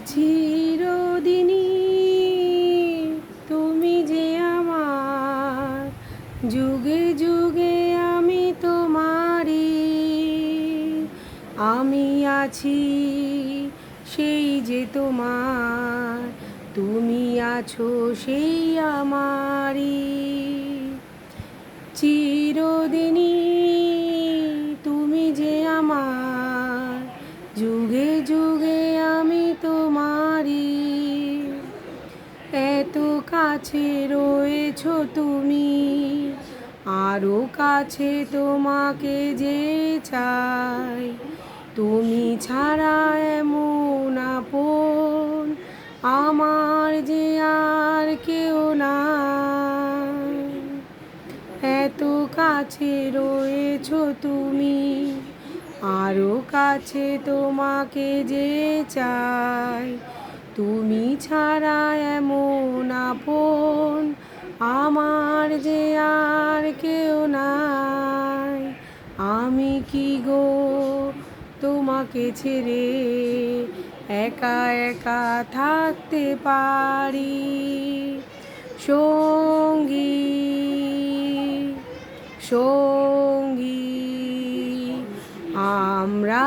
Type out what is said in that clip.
চিরদিনই তুমি যে আমার, যুগে যুগে আমি তোমারই। আমি আছি সেই যে তোমার, তুমি আছো সেই আমারই। চিরদিনই তুমি যে আমার, যুগে যুগে আমি তোমারই। এত কাছে রয়েছো তুমি, আরো কাছে তোমাকে যে চাই। তুমি ছাড়া এমন আপন আমার যে আর কেউ নাই। এত কাছে রয়েছো তুমি, আরো কাছে তোমাকে যে চাই। তুমি ছাড়া এমন আপন আমার যে আর কেউ নাই। আমি কি গো তোমাকে ছেড়ে একা একা থাকতে পারি? সঙ্গী সঙ্গী আমরা